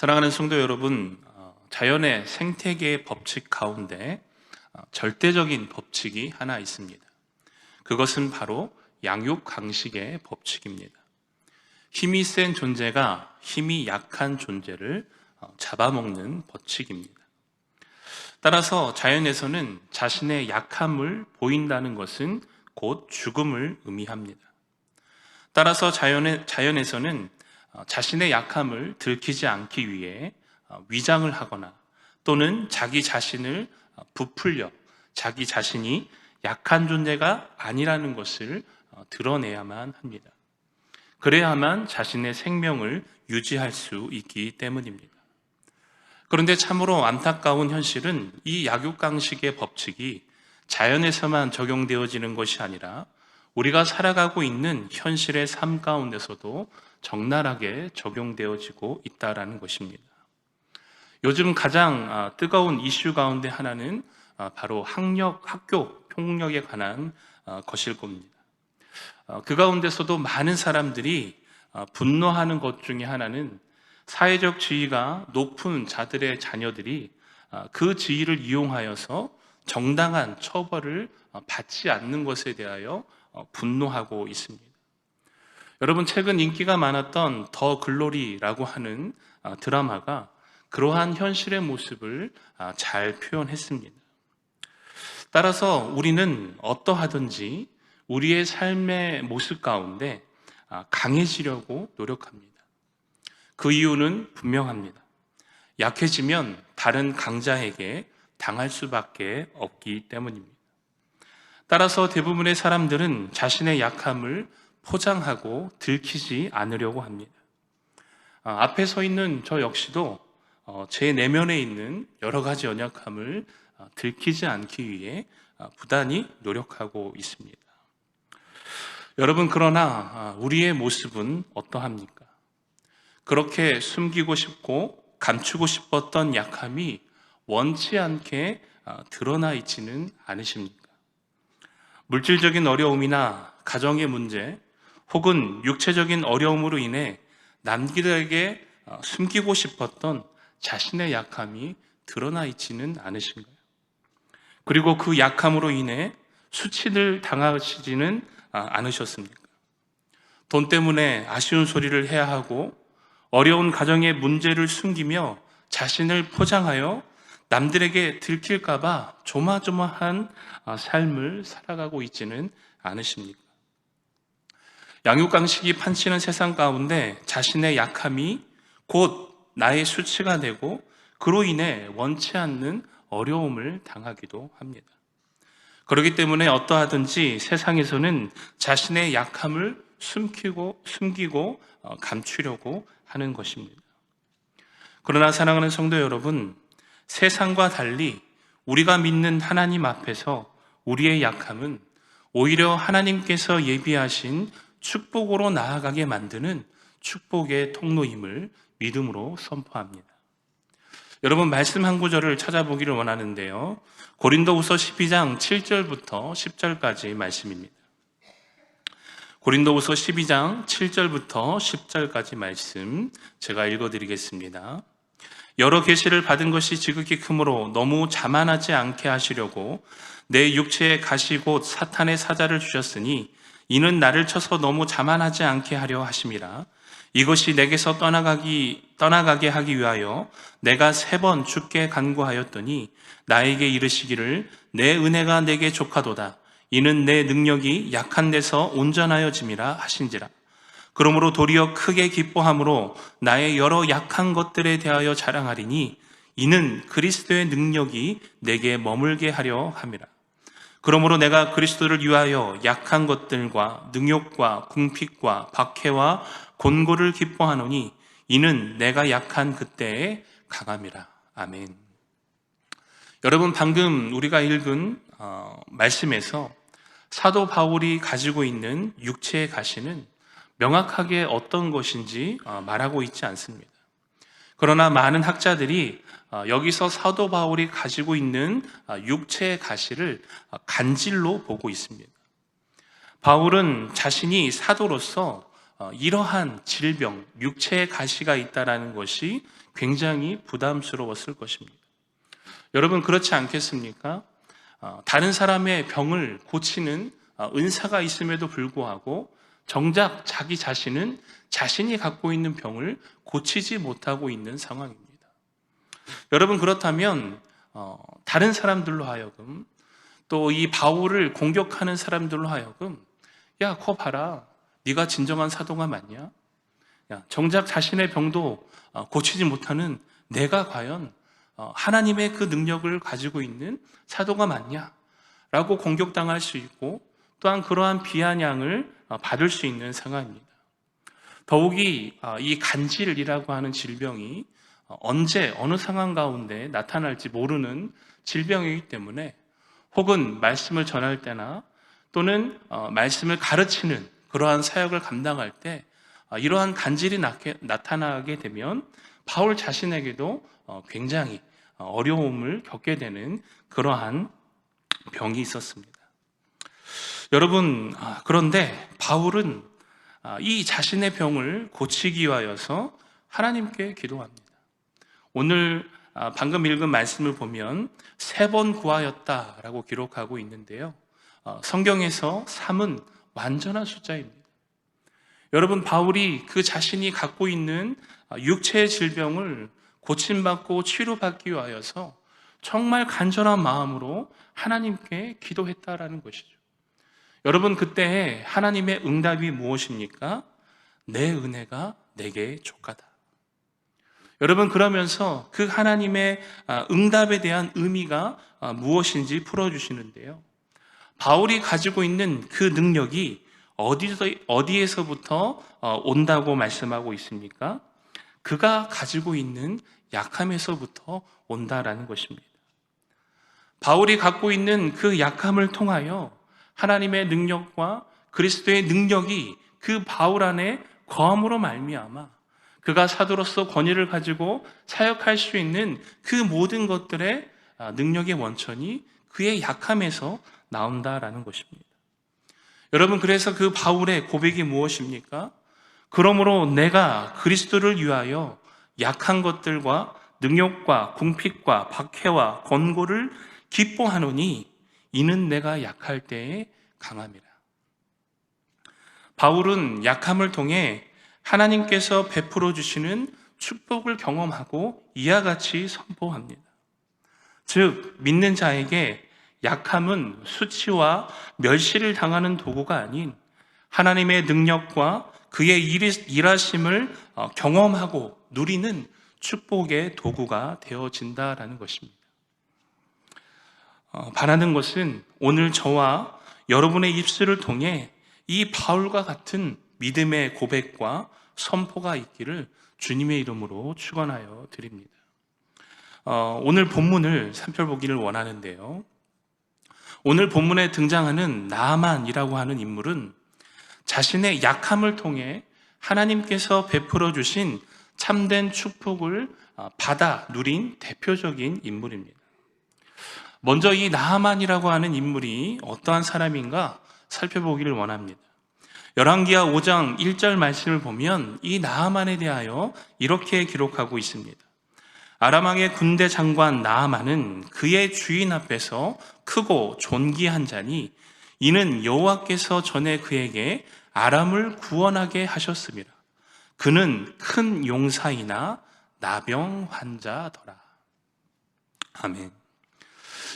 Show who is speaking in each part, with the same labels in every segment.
Speaker 1: 사랑하는 성도 여러분, 자연의 생태계의 법칙 가운데 절대적인 법칙이 하나 있습니다. 그것은 바로 양육강식의 법칙입니다. 힘이 센 존재가 힘이 약한 존재를 잡아먹는 법칙입니다. 따라서 자연에서는 자신의 약함을 보인다는 것은 곧 죽음을 의미합니다. 따라서 자연에서는 자신의 약함을 들키지 않기 위해 위장을 하거나 또는 자기 자신을 부풀려 자기 자신이 약한 존재가 아니라는 것을 드러내야만 합니다. 그래야만 자신의 생명을 유지할 수 있기 때문입니다. 그런데 참으로 안타까운 현실은 이 약육강식의 법칙이 자연에서만 적용되어지는 것이 아니라 우리가 살아가고 있는 현실의 삶 가운데서도 적나라하게 적용되어지고 있다는 것입니다. 요즘 가장 뜨거운 이슈 가운데 하나는 바로 학교 폭력에 관한 것일 겁니다. 그 가운데서도 많은 사람들이 분노하는 것 중에 하나는 사회적 지위가 높은 자들의 자녀들이 그 지위를 이용하여서 정당한 처벌을 받지 않는 것에 대하여 분노하고 있습니다. 여러분, 최근 인기가 많았던 더 글로리라고 하는 드라마가 그러한 현실의 모습을 잘 표현했습니다. 따라서 우리는 어떠하든지 우리의 삶의 모습 가운데 강해지려고 노력합니다. 그 이유는 분명합니다. 약해지면 다른 강자에게 당할 수밖에 없기 때문입니다. 따라서 대부분의 사람들은 자신의 약함을 포장하고 들키지 않으려고 합니다. 앞에 서 있는 저 역시도 제 내면에 있는 여러 가지 연약함을 들키지 않기 위해 부단히 노력하고 있습니다. 여러분, 그러나 우리의 모습은 어떠합니까? 그렇게 숨기고 싶고 감추고 싶었던 약함이 원치 않게 드러나 있지는 않으십니까? 물질적인 어려움이나 가정의 문제 혹은 육체적인 어려움으로 인해 남들에게 숨기고 싶었던 자신의 약함이 드러나 있지는 않으신가요? 그리고 그 약함으로 인해 수치를 당하시지는 않으셨습니까? 돈 때문에 아쉬운 소리를 해야 하고 어려운 가정의 문제를 숨기며 자신을 포장하여 남들에게 들킬까봐 조마조마한 삶을 살아가고 있지는 않으십니까? 양육강식이 판치는 세상 가운데 자신의 약함이 곧 나의 수치가 되고 그로 인해 원치 않는 어려움을 당하기도 합니다. 그렇기 때문에 어떠하든지 세상에서는 자신의 약함을 숨기고 감추려고 하는 것입니다. 그러나 사랑하는 성도 여러분, 세상과 달리 우리가 믿는 하나님 앞에서 우리의 약함은 오히려 하나님께서 예비하신 축복으로 나아가게 만드는 축복의 통로임을 믿음으로 선포합니다. 여러분, 말씀 한 구절을 찾아보기를 원하는데요. 고린도후서 12장 7절부터 10절까지 말씀입니다. 고린도후서 12장 7절부터 10절까지 말씀 제가 읽어드리겠습니다. 여러 계시를 받은 것이 지극히 크므로 너무 자만하지 않게 하시려고 내 육체에 가시 곧 사탄의 사자를 주셨으니 이는 나를 쳐서 너무 자만하지 않게 하려 하심이라. 이것이 내게서 떠나가게 하기 위하여 내가 3번 주께 간구하였더니 나에게 이르시기를 내 은혜가 내게 족하도다. 이는 내 능력이 약한 데서 온전하여짐이라 하신지라. 그러므로 도리어 크게 기뻐함으로 나의 여러 약한 것들에 대하여 자랑하리니 이는 그리스도의 능력이 내게 머물게 하려 함이라. 그러므로 내가 그리스도를 위하여 약한 것들과 능욕과 궁핍과 박해와 곤고를 기뻐하노니 이는 내가 약한 그때에 강함이라. 아멘. 여러분, 방금 우리가 읽은 말씀에서 사도 바울이 가지고 있는 육체의 가시는 명확하게 어떤 것인지 말하고 있지 않습니다. 그러나 많은 학자들이 여기서 사도 바울이 가지고 있는 육체의 가시를 간질로 보고 있습니다. 바울은 자신이 사도로서 이러한 질병, 육체의 가시가 있다라는 것이 굉장히 부담스러웠을 것입니다. 여러분 그렇지 않겠습니까? 다른 사람의 병을 고치는 은사가 있음에도 불구하고 정작 자기 자신은 자신이 갖고 있는 병을 고치지 못하고 있는 상황입니다. 여러분 그렇다면 다른 사람들로 하여금 또 이 바울을 공격하는 사람들로 하여금 야, 거 봐라. 네가 진정한 사도가 맞냐? 야, 정작 자신의 병도 고치지 못하는 내가 과연 하나님의 그 능력을 가지고 있는 사도가 맞냐? 라고 공격당할 수 있고 또한 그러한 비아냥을 받을 수 있는 상황입니다. 더욱이 이 간질이라고 하는 질병이 언제 어느 상황 가운데 나타날지 모르는 질병이기 때문에 혹은 말씀을 전할 때나 또는 말씀을 가르치는 그러한 사역을 감당할 때 이러한 간질이 나타나게 되면 바울 자신에게도 굉장히 어려움을 겪게 되는 그러한 병이 있었습니다. 여러분, 그런데 바울은 이 자신의 병을 고치기 위하여서 하나님께 기도합니다. 오늘 방금 읽은 말씀을 보면 3번 구하였다라고 기록하고 있는데요. 성경에서 3은 완전한 숫자입니다. 여러분, 바울이 그 자신이 갖고 있는 육체의 질병을 고침받고 치료받기 위하여서 정말 간절한 마음으로 하나님께 기도했다라는 것이죠. 여러분, 그때 하나님의 응답이 무엇입니까? 내 은혜가 내게 족하다. 여러분, 그러면서 그 하나님의 응답에 대한 의미가 무엇인지 풀어주시는데요. 바울이 가지고 있는 그 능력이 어디에서부터 온다고 말씀하고 있습니까? 그가 가지고 있는 약함에서부터 온다라는 것입니다. 바울이 갖고 있는 그 약함을 통하여 하나님의 능력과 그리스도의 능력이 그 바울 안에 거함으로 말미암아 그가 사도로서 권위를 가지고 사역할 수 있는 그 모든 것들의 능력의 원천이 그의 약함에서 나온다라는 것입니다. 여러분, 그래서 그 바울의 고백이 무엇입니까? 그러므로 내가 그리스도를 위하여 약한 것들과 능욕과 궁핍과 박해와 권고를 기뻐하노니 이는 내가 약할 때에 강함이라. 바울은 약함을 통해 하나님께서 베풀어 주시는 축복을 경험하고 이와 같이 선포합니다. 즉, 믿는 자에게 약함은 수치와 멸시를 당하는 도구가 아닌 하나님의 능력과 그의 일하심을 경험하고 누리는 축복의 도구가 되어진다라는 것입니다. 바라는 것은 오늘 저와 여러분의 입술을 통해 이 바울과 같은 믿음의 고백과 선포가 있기를 주님의 이름으로 축원하여 드립니다. 오늘 본문을 살펴보기를 원하는데요. 오늘 본문에 등장하는 나아만이라고 하는 인물은 자신의 약함을 통해 하나님께서 베풀어 주신 참된 축복을 받아 누린 대표적인 인물입니다. 먼저 이 나아만이라고 하는 인물이 어떠한 사람인가 살펴보기를 원합니다. 열왕기하 5장 1절 말씀을 보면 이 나아만에 대하여 이렇게 기록하고 있습니다. 아람 왕의 군대 장관 나아만은 그의 주인 앞에서 크고 존귀한 자니 이는 여호와께서 전에 그에게 아람을 구원하게 하셨습니다. 그는 큰 용사이나 나병 환자더라. 아멘.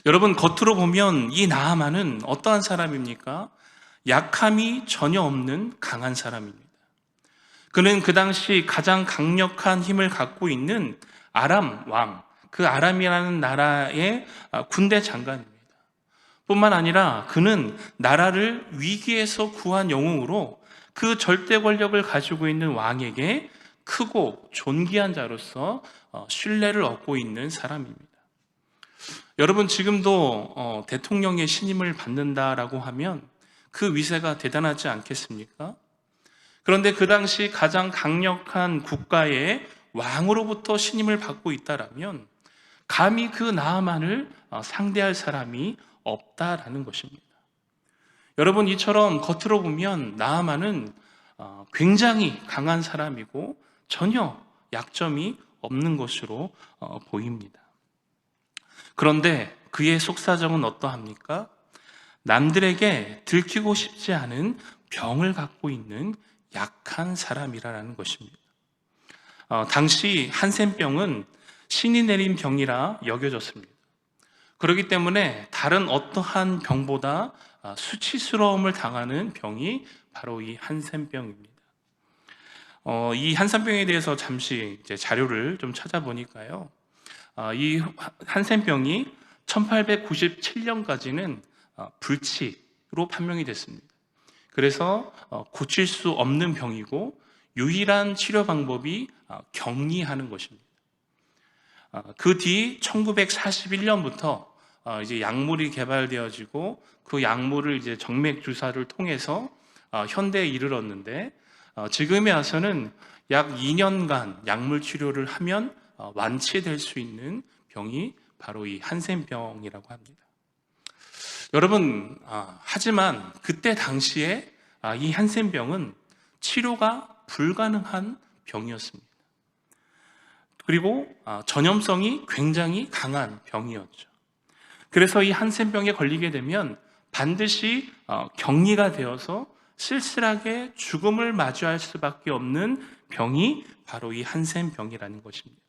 Speaker 1: 여러분, 겉으로 보면 이 나아만은 어떠한 사람입니까? 약함이 전혀 없는 강한 사람입니다. 그는 그 당시 가장 강력한 힘을 갖고 있는 아람 왕, 그 아람이라는 나라의 군대 장관입니다. 뿐만 아니라 그는 나라를 위기에서 구한 영웅으로 그 절대 권력을 가지고 있는 왕에게 크고 존귀한 자로서 신뢰를 얻고 있는 사람입니다. 여러분, 지금도 대통령의 신임을 받는다라고 하면 그 위세가 대단하지 않겠습니까? 그런데 그 당시 가장 강력한 국가의 왕으로부터 신임을 받고 있다라면 감히 그 나아만을 상대할 사람이 없다라는 것입니다. 여러분, 이처럼 겉으로 보면 나아만은 굉장히 강한 사람이고 전혀 약점이 없는 것으로 보입니다. 그런데 그의 속사정은 어떠합니까? 남들에게 들키고 싶지 않은 병을 갖고 있는 약한 사람이라는 것입니다. 당시 한센병은 신이 내린 병이라 여겨졌습니다. 그렇기 때문에 다른 어떠한 병보다 수치스러움을 당하는 병이 바로 이 한센병입니다. 이 한센병에 대해서 잠시 이제 자료를 좀 찾아보니까요. 이 한센병이 1897년까지는 불치로 판명이 됐습니다. 그래서 고칠 수 없는 병이고 유일한 치료 방법이 격리하는 것입니다. 그 뒤 1941년부터 이제 약물이 개발되어지고 그 약물을 이제 정맥 주사를 통해서 현대에 이르렀는데 지금에 와서는 약 2년간 약물 치료를 하면 완치될 수 있는 병이 바로 이 한센병이라고 합니다. 여러분, 하지만 그때 당시에 이 한센병은 치료가 불가능한 병이었습니다. 그리고 전염성이 굉장히 강한 병이었죠. 그래서 이 한센병에 걸리게 되면 반드시 격리가 되어서 쓸쓸하게 죽음을 마주할 수밖에 없는 병이 바로 이 한센병이라는 것입니다.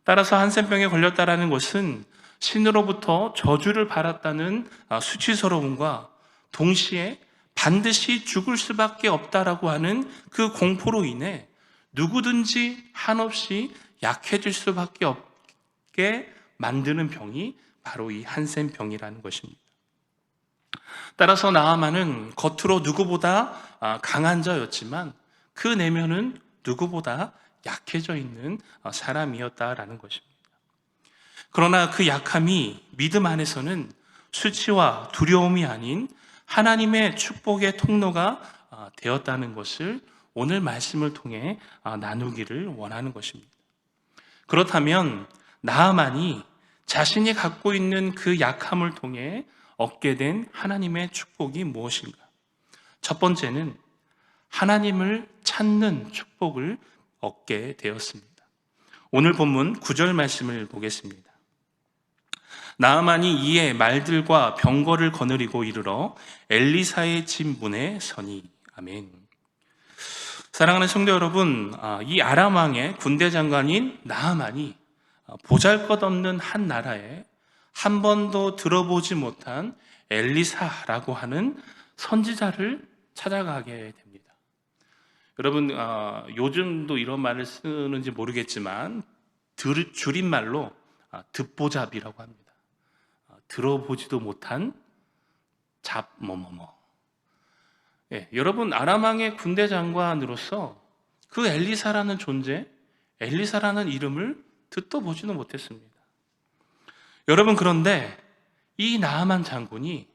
Speaker 1: 따라서 한센병에 걸렸다라는 것은 신으로부터 저주를 받았다는 수치스러움과 동시에 반드시 죽을 수밖에 없다라고 하는 그 공포로 인해 누구든지 한없이 약해질 수밖에 없게 만드는 병이 바로 이 한센병이라는 것입니다. 따라서 나아만은 겉으로 누구보다 강한 자였지만 그 내면은 누구보다 약해져 있는 사람이었다라는 것입니다. 그러나 그 약함이 믿음 안에서는 수치와 두려움이 아닌 하나님의 축복의 통로가 되었다는 것을 오늘 말씀을 통해 나누기를 원하는 것입니다. 그렇다면 나아만이 자신이 갖고 있는 그 약함을 통해 얻게 된 하나님의 축복이 무엇인가? 첫 번째는 하나님을 찾는 축복을 얻게 되었습니다. 오늘 본문 9절 말씀을 보겠습니다. 나아만이 이에 말들과 병거를 거느리고 이르러 엘리사의 집 문에 서니. 아멘. 사랑하는 성도 여러분, 이 아람 왕의 군대 장관인 나아만이 보잘것없는 한 나라에 한 번도 들어보지 못한 엘리사라고 하는 선지자를 찾아가게 됩니다. 여러분, 요즘도 이런 말을 쓰는지 모르겠지만 줄임말로 듣보잡이라고 합니다. 들어보지도 못한 예, 여러분, 아람 왕의 군대 장관으로서 그 엘리사라는 존재, 엘리사라는 이름을 듣도 보지도 못했습니다. 여러분, 그런데 이 나아만 장군이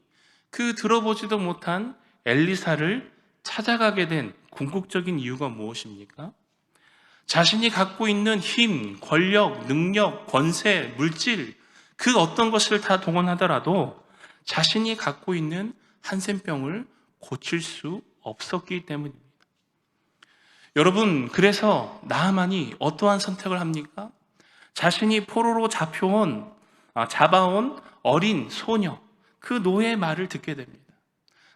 Speaker 1: 그 들어보지도 못한 엘리사를 찾아가게 된 궁극적인 이유가 무엇입니까? 자신이 갖고 있는 힘, 권력, 능력, 권세, 물질, 그 어떤 것을 다 동원하더라도 자신이 갖고 있는 한센병을 고칠 수 없었기 때문입니다. 여러분, 그래서 나아만이 어떠한 선택을 합니까? 자신이 포로로 잡아온 어린 소녀, 그 노예의 말을 듣게 됩니다.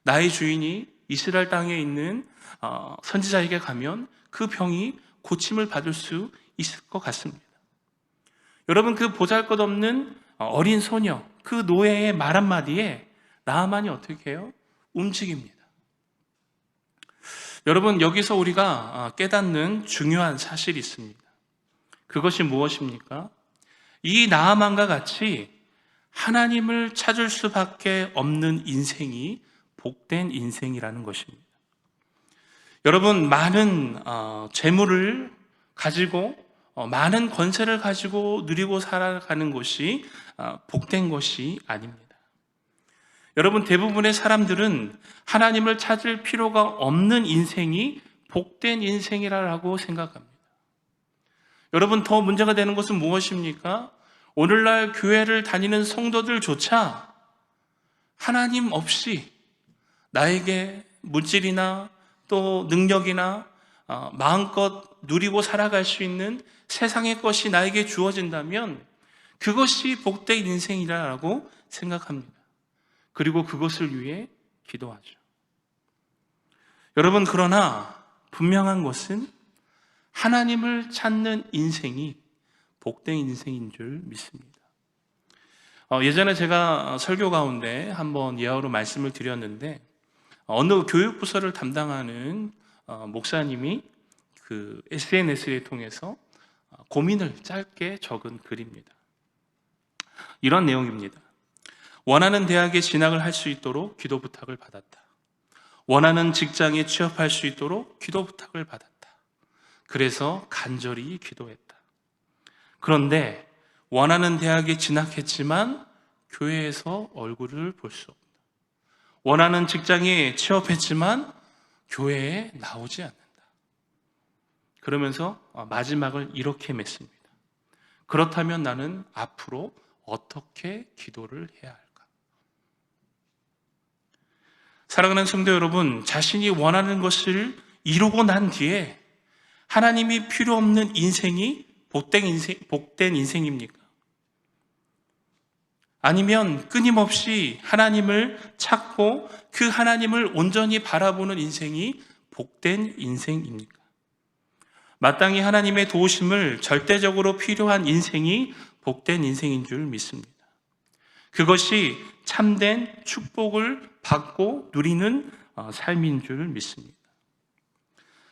Speaker 1: 나의 주인이 이스라엘 땅에 있는 선지자에게 가면 그 병이 고침을 받을 수 있을 것 같습니다. 여러분, 그 보잘것없는 어린 소녀, 그 노예의 말 한마디에 나아만이 어떻게 해요? 움직입니다. 여러분, 여기서 우리가 깨닫는 중요한 사실이 있습니다. 그것이 무엇입니까? 이 나아만과 같이 하나님을 찾을 수밖에 없는 인생이 복된 인생이라는 것입니다. 여러분, 많은 재물을 가지고 많은 권세를 가지고 누리고 살아가는 것이 복된 것이 아닙니다. 여러분, 대부분의 사람들은 하나님을 찾을 필요가 없는 인생이 복된 인생이라고 생각합니다. 여러분, 더 문제가 되는 것은 무엇입니까? 오늘날 교회를 다니는 성도들조차 하나님 없이 나에게 물질이나 또 능력이나 마음껏 누리고 살아갈 수 있는 세상의 것이 나에게 주어진다면 그것이 복된 인생이라고 생각합니다. 그리고 그것을 위해 기도하죠. 여러분, 그러나 분명한 것은 하나님을 찾는 인생이 복된 인생인 줄 믿습니다. 예전에 제가 설교 가운데 한번 예화로 말씀을 드렸는데, 어느 교육부서를 담당하는 목사님이 그 SNS를 통해서 고민을 짧게 적은 글입니다. 이런 내용입니다. 원하는 대학에 진학을 할 수 있도록 기도 부탁을 받았다. 원하는 직장에 취업할 수 있도록 기도 부탁을 받았다. 그래서 간절히 기도했다. 그런데 원하는 대학에 진학했지만 교회에서 얼굴을 볼 수 없다. 원하는 직장에 취업했지만 교회에 나오지 않는다. 그러면서 마지막을 이렇게 맺습니다. 그렇다면 나는 앞으로 어떻게 기도를 해야 할까? 사랑하는 성도 여러분, 자신이 원하는 것을 이루고 난 뒤에 하나님이 필요 없는 인생이 복된 인생입니까? 아니면 끊임없이 하나님을 찾고 그 하나님을 온전히 바라보는 인생이 복된 인생입니까? 마땅히 하나님의 도우심을 절대적으로 필요한 인생이 복된 인생인 줄 믿습니다. 그것이 참된 축복을 받고 누리는 삶인 줄 믿습니다.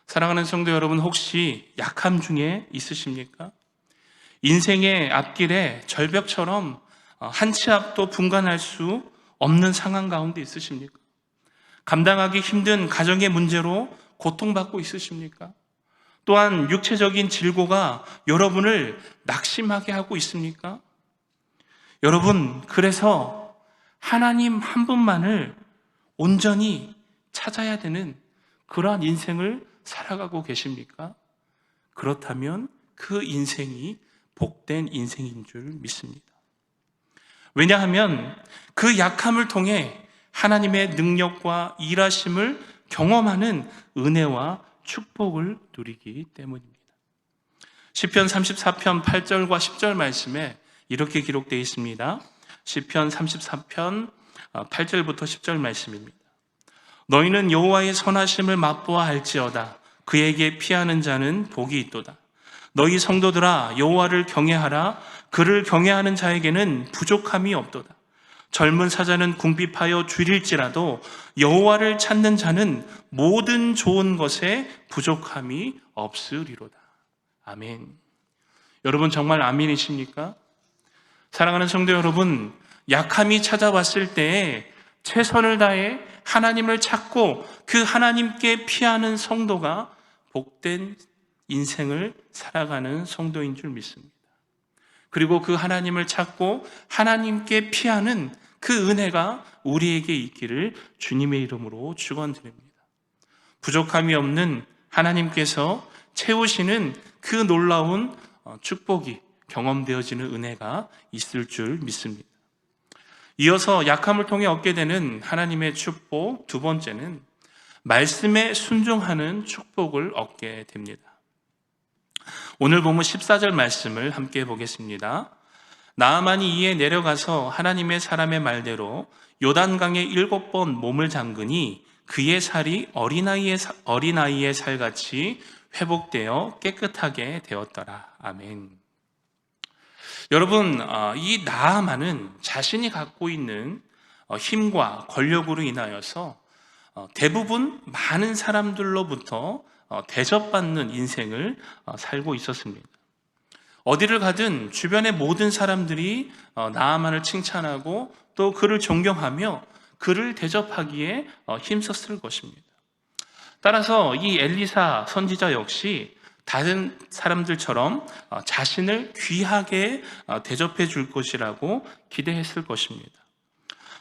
Speaker 1: 사랑하는 성도 여러분, 혹시 약함 중에 있으십니까? 인생의 앞길에 절벽처럼 한 치 앞도 분간할 수 없는 상황 가운데 있으십니까? 감당하기 힘든 가정의 문제로 고통받고 있으십니까? 또한 육체적인 질고가 여러분을 낙심하게 하고 있습니까? 여러분, 그래서 하나님 한 분만을 온전히 찾아야 되는 그러한 인생을 살아가고 계십니까? 그렇다면 그 인생이 복된 인생인 줄 믿습니다. 왜냐하면 그 약함을 통해 하나님의 능력과 일하심을 경험하는 은혜와 축복을 누리기 때문입니다. 시편 34편 8절과 10절 말씀에 이렇게 기록되어 있습니다. 시편 34편 8절부터 10절 말씀입니다. 너희는 여호와의 선하심을 맛보아 알지어다. 그에게 피하는 자는 복이 있도다. 너희 성도들아, 여호와를 경외하라. 그를 경외하는 자에게는 부족함이 없도다. 젊은 사자는 궁핍하여 줄일지라도 여호와를 찾는 자는 모든 좋은 것에 부족함이 없으리로다. 아멘. 여러분, 정말 아멘이십니까? 사랑하는 성도 여러분, 약함이 찾아왔을 때에 최선을 다해 하나님을 찾고 그 하나님께 피하는 성도가 복된 인생을 살아가는 성도인 줄 믿습니다. 그리고 그 하나님을 찾고 하나님께 피하는 그 은혜가 우리에게 있기를 주님의 이름으로 축원드립니다. 부족함이 없는 하나님께서 채우시는 그 놀라운 축복이 경험되어지는 은혜가 있을 줄 믿습니다. 이어서 약함을 통해 얻게 되는 하나님의 축복, 두 번째는 말씀에 순종하는 축복을 얻게 됩니다. 오늘 본문 14절 말씀을 함께 보겠습니다. 나아만이 이에 내려가서 하나님의 사람의 말대로 요단강에 7번 몸을 잠그니 그의 살이 어린아이의 살같이 회복되어 깨끗하게 되었더라. 아멘. 여러분, 이 나아만은 자신이 갖고 있는 힘과 권력으로 인하여서 대부분 많은 사람들로부터 대접받는 인생을 살고 있었습니다. 어디를 가든 주변의 모든 사람들이 나아만을 칭찬하고 또 그를 존경하며 그를 대접하기에 힘썼을 것입니다. 따라서 이 엘리사 선지자 역시 다른 사람들처럼 자신을 귀하게 대접해 줄 것이라고 기대했을 것입니다.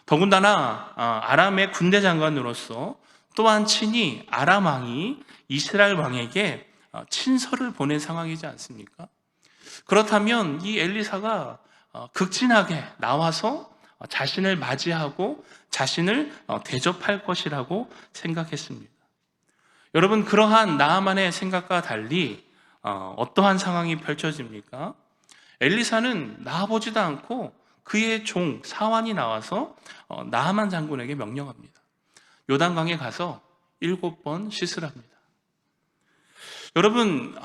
Speaker 1: 더군다나 아람의 군대 장관으로서 또한 친히 아람 왕이 이스라엘 왕에게 친서를 보낸 상황이지 않습니까? 그렇다면 이 엘리사가 극진하게 나와서 자신을 맞이하고 자신을 대접할 것이라고 생각했습니다. 여러분, 그러한 나아만의 생각과 달리 어떠한 상황이 펼쳐집니까? 엘리사는 나아보지도 않고 그의 종 사환이 나와서 나아만 장군에게 명령합니다. 요단강에 가서 7번 씻으랍니다. 여러분,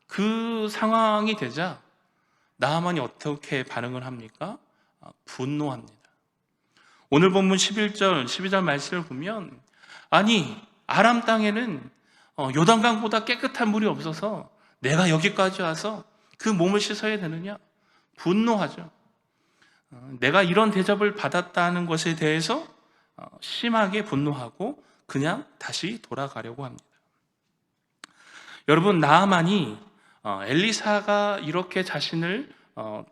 Speaker 1: 그 상황이 되자 나아만이 어떻게 반응을 합니까? 분노합니다. 오늘 본문 11절, 12절 말씀을 보면, 아니, 아람 땅에는 요단강보다 깨끗한 물이 없어서 내가 여기까지 와서 그 몸을 씻어야 되느냐? 분노하죠. 내가 이런 대접을 받았다는 것에 대해서 심하게 분노하고 그냥 다시 돌아가려고 합니다. 여러분, 나아만이 엘리사가 이렇게 자신을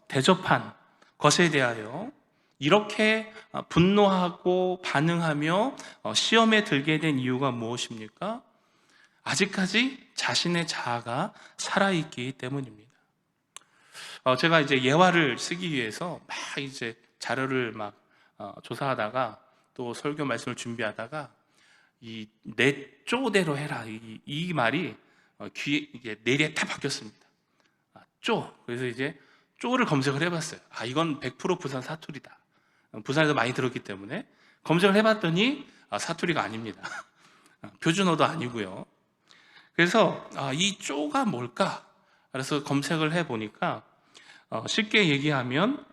Speaker 1: 대접한 것에 대하여 이렇게 분노하고 반응하며 시험에 들게 된 이유가 무엇입니까? 아직까지 자신의 자아가 살아있기 때문입니다. 제가 이제 예화를 쓰기 위해서 막 이제 자료를 막 조사하다가 또 설교 말씀을 준비하다가 이 내 쪼대로 해라 이 말이 귀에 이게 뇌리에 다 박혔습니다. 쪼. 그래서 이제 쪼를 검색을 해봤어요. 이건 100% 부산 사투리다. 부산에서 많이 들었기 때문에 검색을 해봤더니 사투리가 아닙니다. 표준어도 아니고요. 그래서 이 쪼가 뭘까? 그래서 검색을 해보니까 쉽게 얘기하면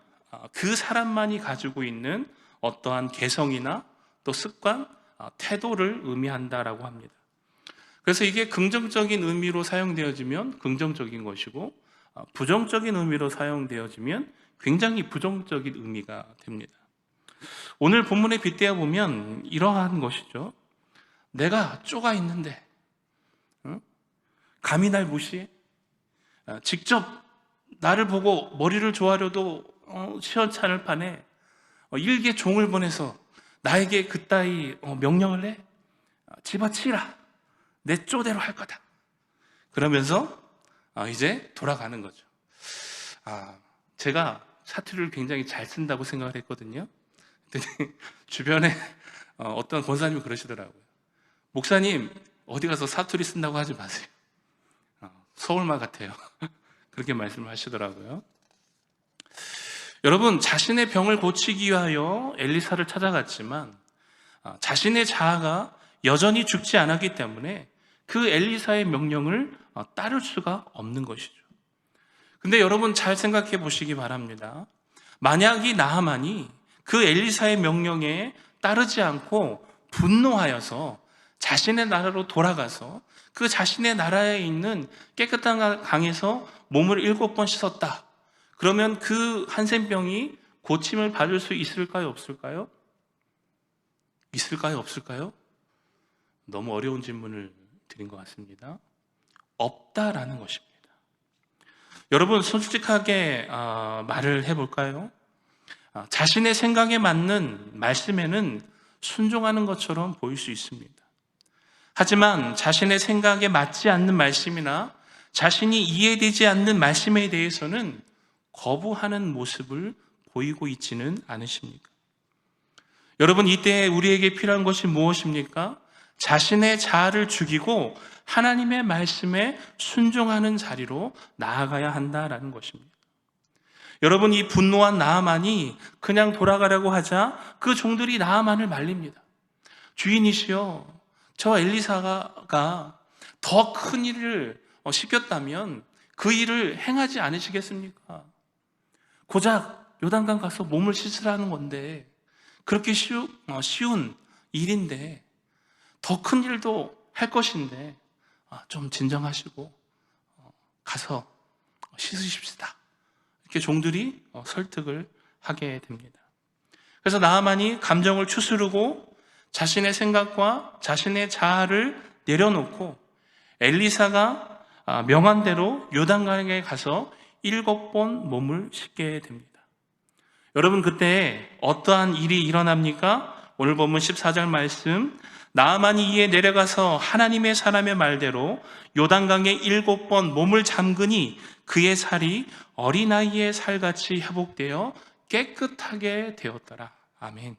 Speaker 1: 그 사람만이 가지고 있는 어떠한 개성이나 또 습관, 태도를 의미한다라고 합니다. 그래서 이게 긍정적인 의미로 사용되어지면 긍정적인 것이고 부정적인 의미로 사용되어지면 굉장히 부정적인 의미가 됩니다. 오늘 본문에 빗대어 보면 이러한 것이죠. 내가 쪼가 있는데 감히 날 무시해? 직접 나를 보고 머리를 조아려도 시원찮을 판에 일개 종을 보내서 나에게 그따위 명령을 해? 집어치라. 내 쪼대로 할 거다. 그러면서 이제 돌아가는 거죠. 제가 사투리를 굉장히 잘 쓴다고 생각을 했거든요. 주변에 어떤 권사님이 그러시더라고요. 목사님, 어디 가서 사투리 쓴다고 하지 마세요. 서울말 같아요. 그렇게 말씀을 하시더라고요. 여러분, 자신의 병을 고치기 위하여 엘리사를 찾아갔지만 자신의 자아가 여전히 죽지 않았기 때문에 그 엘리사의 명령을 따를 수가 없는 것이죠. 근데 여러분 잘 생각해 보시기 바랍니다. 만약 이 나하만이 그 엘리사의 명령에 따르지 않고 분노하여서 자신의 나라로 돌아가서 그 자신의 나라에 있는 깨끗한 강에서 몸을 7번 씻었다. 그러면 그 한센병이 고침을 받을 수 있을까요? 없을까요? 있을까요? 없을까요? 너무 어려운 질문을 드린 것 같습니다. 없다라는 것입니다. 여러분 솔직하게 말을 해볼까요? 자신의 생각에 맞는 말씀에는 순종하는 것처럼 보일 수 있습니다. 하지만 자신의 생각에 맞지 않는 말씀이나 자신이 이해되지 않는 말씀에 대해서는 거부하는 모습을 보이고 있지는 않으십니까? 여러분 이때 우리에게 필요한 것이 무엇입니까? 자신의 자아를 죽이고 하나님의 말씀에 순종하는 자리로 나아가야 한다라는 것입니다. 여러분 이 분노한 나하만이 그냥 돌아가려고 하자 그 종들이 나하만을 말립니다. 주인이시여, 저 엘리사가 더 큰 일을 시켰다면 그 일을 행하지 않으시겠습니까? 고작 요단강 가서 몸을 씻으라는 건데 그렇게 쉬운 일인데 더 큰 일도 할 것인데 좀 진정하시고 가서 씻으십시다. 이렇게 종들이 설득을 하게 됩니다. 그래서 나하만이 감정을 추스르고 자신의 생각과 자신의 자아를 내려놓고 엘리사가 명한 대로 요단강에 가서 7번 몸을 씻게 됩니다. 여러분 그때 어떠한 일이 일어납니까? 오늘 본문 14절 말씀, 나하만이 이에 내려가서 하나님의 사람의 말대로 요단강에 7번 몸을 잠그니 그의 살이 어린아이의 살같이 회복되어 깨끗하게 되었더라. 아멘.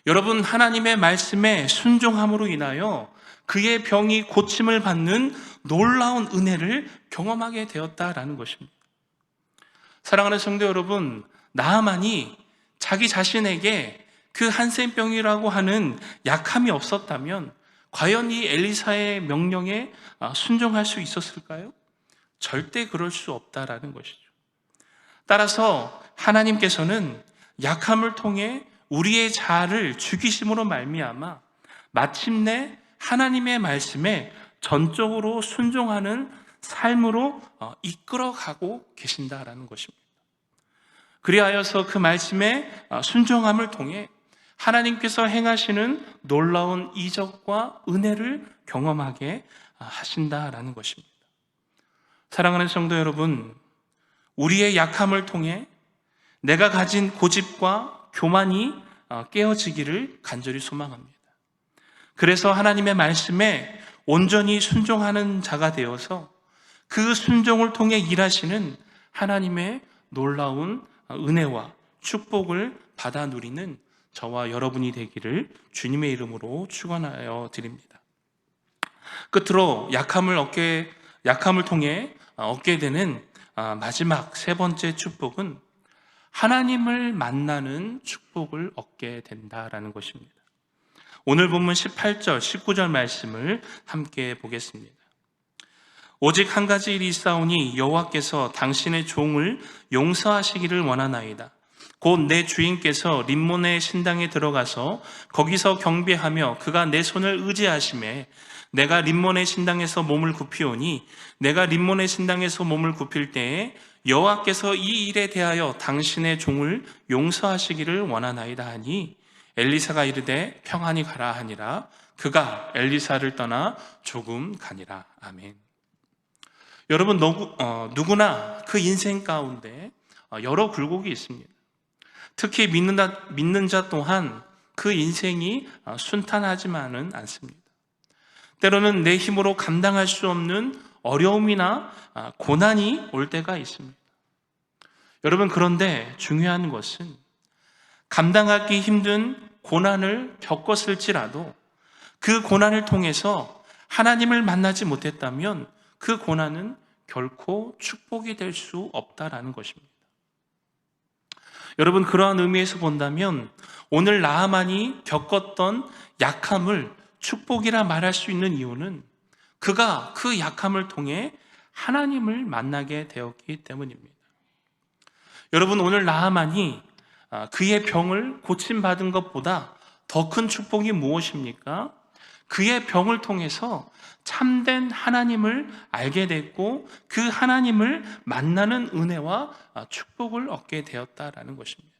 Speaker 1: 여러분 하나님의 말씀에 순종함으로 인하여 그의 병이 고침을 받는 놀라운 은혜를 경험하게 되었다라는 것입니다. 사랑하는 성도 여러분, 나아만이 자기 자신에게 그 한센병이라고 하는 약함이 없었다면 과연 이 엘리사의 명령에 순종할 수 있었을까요? 절대 그럴 수 없다라는 것이죠. 따라서 하나님께서는 약함을 통해 우리의 자아를 죽이심으로 말미암아 마침내 하나님의 말씀에 전적으로 순종하는 삶으로 이끌어가고 계신다라는 것입니다. 그리하여서 그 말씀에 순종함을 통해 하나님께서 행하시는 놀라운 이적과 은혜를 경험하게 하신다라는 것입니다. 사랑하는 성도 여러분, 우리의 약함을 통해 내가 가진 고집과 교만이 깨어지기를 간절히 소망합니다. 그래서 하나님의 말씀에 온전히 순종하는 자가 되어서 그 순종을 통해 일하시는 하나님의 놀라운 은혜와 축복을 받아 누리는 저와 여러분이 되기를 주님의 이름으로 축원하여 드립니다. 끝으로 약함을 통해 얻게 되는 마지막 세 번째 축복은 하나님을 만나는 축복을 얻게 된다라는 것입니다. 오늘 본문 18절, 19절 말씀을 함께 보겠습니다. 오직 한 가지 일이 있사오니 여호와께서 당신의 종을 용서하시기를 원하나이다. 곧 내 주인께서 림몬의 신당에 들어가서 거기서 경배하며 그가 내 손을 의지하심에 내가 림몬의 신당에서 몸을 굽히오니 내가 림몬의 신당에서 몸을 굽힐 때에 여호와께서 이 일에 대하여 당신의 종을 용서하시기를 원하나이다 하니 엘리사가 이르되 평안히 가라 하니라. 그가 엘리사를 떠나 조금 가니라. 아멘. 여러분, 누구나 그 인생 가운데 여러 굴곡이 있습니다. 특히 믿는 자 또한 그 인생이 순탄하지만은 않습니다. 때로는 내 힘으로 감당할 수 없는 어려움이나 고난이 올 때가 있습니다. 여러분, 그런데 중요한 것은 감당하기 힘든 고난을 겪었을지라도 그 고난을 통해서 하나님을 만나지 못했다면 그 고난은 결코 축복이 될 수 없다라는 것입니다. 여러분, 그러한 의미에서 본다면 오늘 나아만이 겪었던 약함을 축복이라 말할 수 있는 이유는 그가 그 약함을 통해 하나님을 만나게 되었기 때문입니다. 여러분, 오늘 나아만이 그의 병을 고침받은 것보다 더 큰 축복이 무엇입니까? 그의 병을 통해서 참된 하나님을 알게 됐고 그 하나님을 만나는 은혜와 축복을 얻게 되었다라는 것입니다.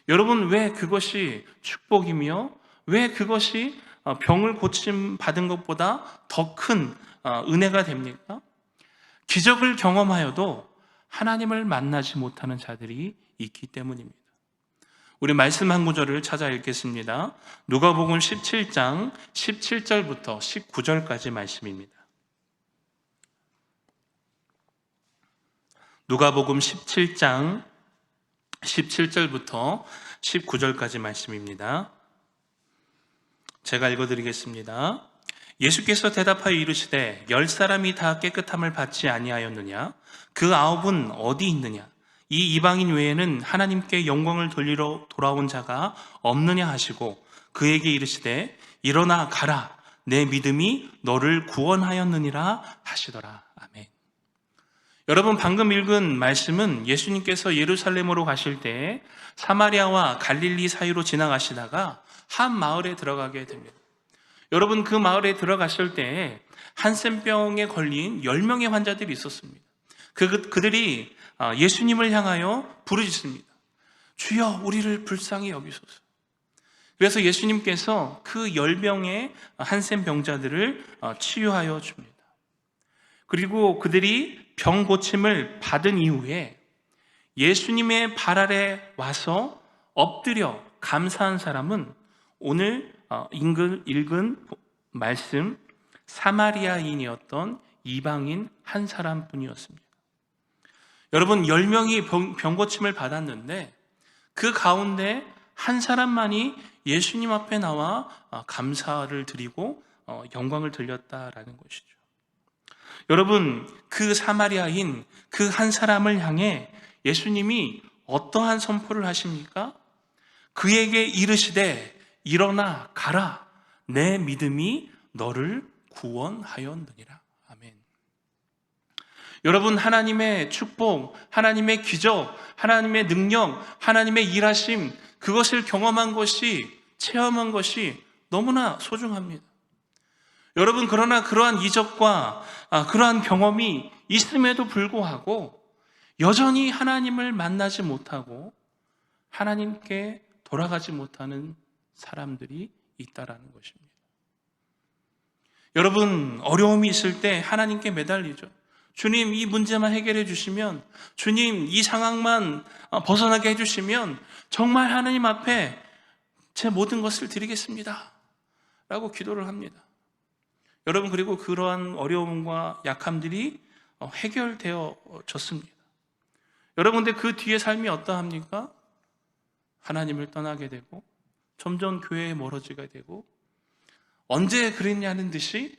Speaker 1: 여러분, 왜 그것이 축복이며 왜 그것이 병을 고침받은 것보다 더 큰 은혜가 됩니까? 기적을 경험하여도 하나님을 만나지 못하는 자들이 있기 때문입니다. 우리 말씀 한 구절을 찾아 읽겠습니다. 누가복음 17장 17절부터 19절까지 말씀입니다. 누가복음 17장 17절부터 19절까지 말씀입니다. 제가 읽어드리겠습니다. 예수께서 대답하여 이르시되 10사람이 다 깨끗함을 받지 아니하였느냐? 그 9은 어디 있느냐? 이 이방인 외에는 하나님께 영광을 돌리러 돌아온 자가 없느냐 하시고 그에게 이르시되 일어나 가라, 내 믿음이 너를 구원하였느니라 하시더라. 아멘. 여러분, 방금 읽은 말씀은 예수님께서 예루살렘으로 가실 때 사마리아와 갈릴리 사이로 지나가시다가 한 마을에 들어가게 됩니다. 여러분, 그 마을에 들어갔을 때 한센병에 걸린 10명의 환자들이 있었습니다. 그들이 예수님을 향하여 부르짖습니다. 주여, 우리를 불쌍히 여기소서. 그래서 예수님께서 그 10명의 한센병자들을 치유하여 줍니다. 그리고 그들이 병 고침을 받은 이후에 예수님의 발 아래 와서 엎드려 감사한 사람은 오늘 읽은 말씀 사마리아인이었던 이방인 한 사람뿐이었습니다. 여러분, 10명이 병 고침을 받았는데 그 가운데 한 사람만이 예수님 앞에 나와 감사를 드리고 영광을 돌렸다라는 것이죠. 여러분, 그 사마리아인 그 한 사람을 향해 예수님이 어떠한 선포를 하십니까? 그에게 이르시되 일어나 가라, 내 믿음이 너를 구원하였느니라. 아멘. 여러분, 하나님의 축복, 하나님의 기적, 하나님의 능력, 하나님의 일하심, 그것을 경험한 것이, 체험한 것이 너무나 소중합니다. 여러분, 그러나 그러한 이적과 그러한 경험이 있음에도 불구하고 여전히 하나님을 만나지 못하고 하나님께 돌아가지 못하는 사람들이 있다라는 것입니다. 여러분, 어려움이 있을 때 하나님께 매달리죠. 주님, 이 문제만 해결해 주시면, 주님, 이 상황만 벗어나게 해주시면 정말 하나님 앞에 제 모든 것을 드리겠습니다 라고 기도를 합니다. 여러분, 그리고 그러한 어려움과 약함들이 해결되어졌습니다. 여러분, 근데 그 뒤에 삶이 어떠합니까? 하나님을 떠나게 되고 점점 교회에 멀어지게 되고, 언제 그랬냐는 듯이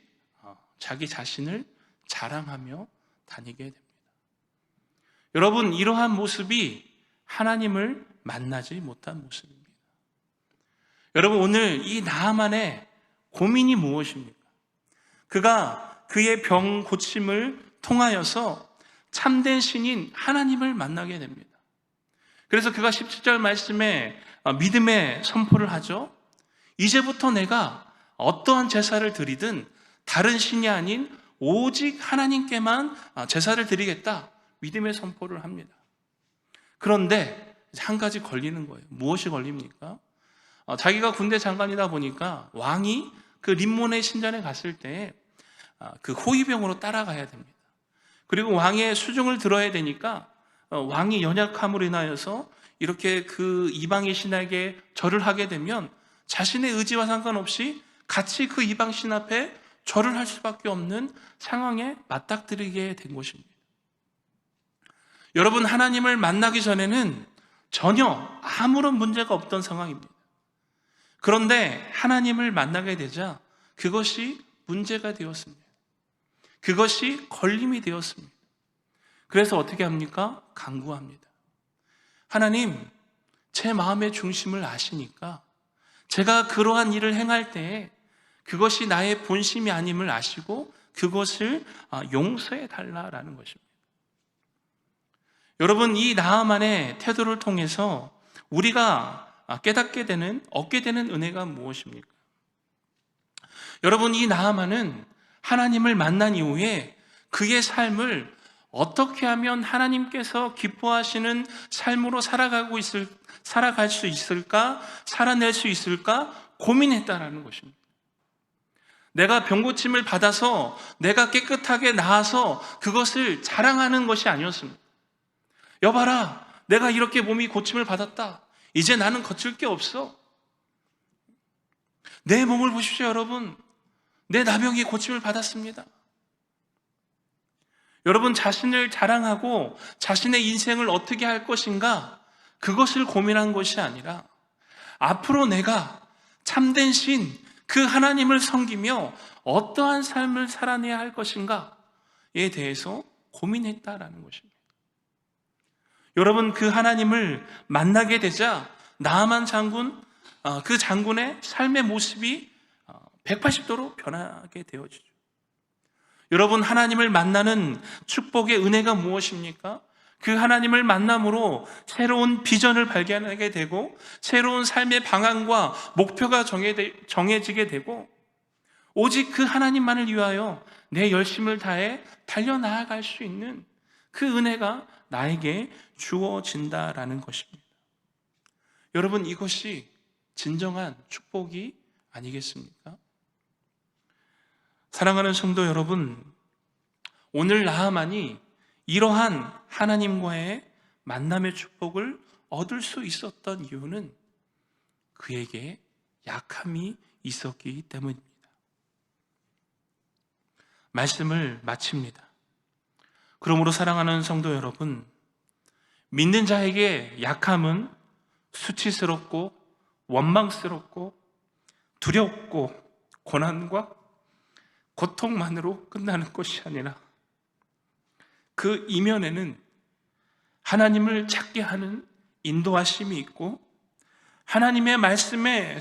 Speaker 1: 자기 자신을 자랑하며 다니게 됩니다. 여러분, 이러한 모습이 하나님을 만나지 못한 모습입니다. 여러분, 오늘 이 나아만의 고민이 무엇입니까? 그가 그의 병 고침을 통하여서 참된 신인 하나님을 만나게 됩니다. 그래서 그가 17절 말씀에 믿음의 선포를 하죠. 이제부터 내가 어떠한 제사를 드리든 다른 신이 아닌 오직 하나님께만 제사를 드리겠다, 믿음의 선포를 합니다. 그런데 한 가지 걸리는 거예요. 무엇이 걸립니까? 자기가 군대 장관이다 보니까 왕이 그 림몬의 신전에 갔을 때 그 호위병으로 따라가야 됩니다. 그리고 왕의 수종을 들어야 되니까 왕이 연약함으로 인하여서 이렇게 그 이방의 신에게 절을 하게 되면 자신의 의지와 상관없이 같이 그 이방 신 앞에 절을 할 수밖에 없는 상황에 맞닥뜨리게 된 것입니다. 여러분, 하나님을 만나기 전에는 전혀 아무런 문제가 없던 상황입니다. 그런데 하나님을 만나게 되자 그것이 문제가 되었습니다. 그것이 걸림이 되었습니다. 그래서 어떻게 합니까? 간구합니다. 하나님, 제 마음의 중심을 아시니까 제가 그러한 일을 행할 때에 그것이 나의 본심이 아님을 아시고 그것을 용서해 달라라는 것입니다. 여러분, 이 나아만의 태도를 통해서 우리가 깨닫게 되는, 얻게 되는 은혜가 무엇입니까? 여러분, 이 나아만은 하나님을 만난 이후에 그의 삶을 어떻게 하면 하나님께서 기뻐하시는 삶으로 살아갈 수 있을까, 살아낼 수 있을까 고민했다라는 것입니다. 내가 병고침을 받아서 내가 깨끗하게 나아서 그것을 자랑하는 것이 아니었습니다. 여봐라, 내가 이렇게 몸이 고침을 받았다. 이제 나는 거칠 게 없어. 내 몸을 보십시오, 여러분. 내 나병이 고침을 받았습니다. 여러분, 자신을 자랑하고 자신의 인생을 어떻게 할 것인가, 그것을 고민한 것이 아니라 앞으로 내가 참된 신, 그 하나님을 섬기며 어떠한 삶을 살아내야 할 것인가에 대해서 고민했다라는 것입니다. 여러분, 그 하나님을 만나게 되자 나아만 장군, 그 장군의 삶의 모습이 180도로 변하게 되어지죠. 여러분, 하나님을 만나는 축복의 은혜가 무엇입니까? 그 하나님을 만남으로 새로운 비전을 발견하게 되고 새로운 삶의 방향과 목표가 정해지게 되고 오직 그 하나님만을 위하여 내 열심을 다해 달려나아갈 수 있는 그 은혜가 나에게 주어진다라는 것입니다. 여러분, 이것이 진정한 축복이 아니겠습니까? 사랑하는 성도 여러분, 오늘 나아만이 이러한 하나님과의 만남의 축복을 얻을 수 있었던 이유는 그에게 약함이 있었기 때문입니다. 말씀을 마칩니다. 그러므로 사랑하는 성도 여러분, 믿는 자에게 약함은 수치스럽고 원망스럽고 두렵고 고난과 고통만으로 끝나는 것이 아니라 그 이면에는 하나님을 찾게 하는 인도하심이 있고 하나님의 말씀에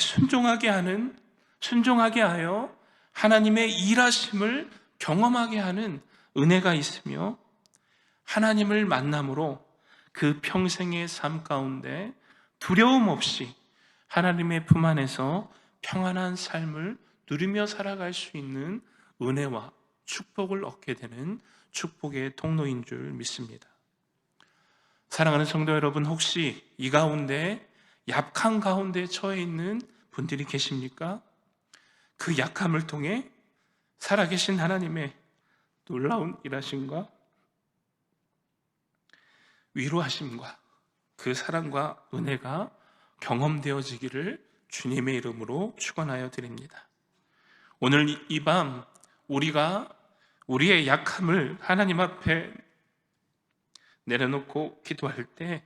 Speaker 1: 순종하게 하여 하나님의 일하심을 경험하게 하는 은혜가 있으며 하나님을 만남으로 그 평생의 삶 가운데 두려움 없이 하나님의 품 안에서 평안한 삶을 누리며 살아갈 수 있는 은혜와 축복을 얻게 되는 축복의 통로인 줄 믿습니다. 사랑하는 성도 여러분, 혹시 이 가운데 약한 가운데 처해 있는 분들이 계십니까? 그 약함을 통해 살아계신 하나님의 놀라운 일하심과 위로하심과 그 사랑과 은혜가 경험되어지기를 주님의 이름으로 축원하여 드립니다. 오늘 이 밤 우리가 우리의 약함을 하나님 앞에 내려놓고 기도할 때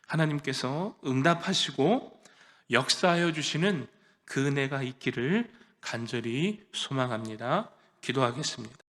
Speaker 1: 하나님께서 응답하시고 역사하여 주시는 그 은혜가 있기를 간절히 소망합니다. 기도하겠습니다.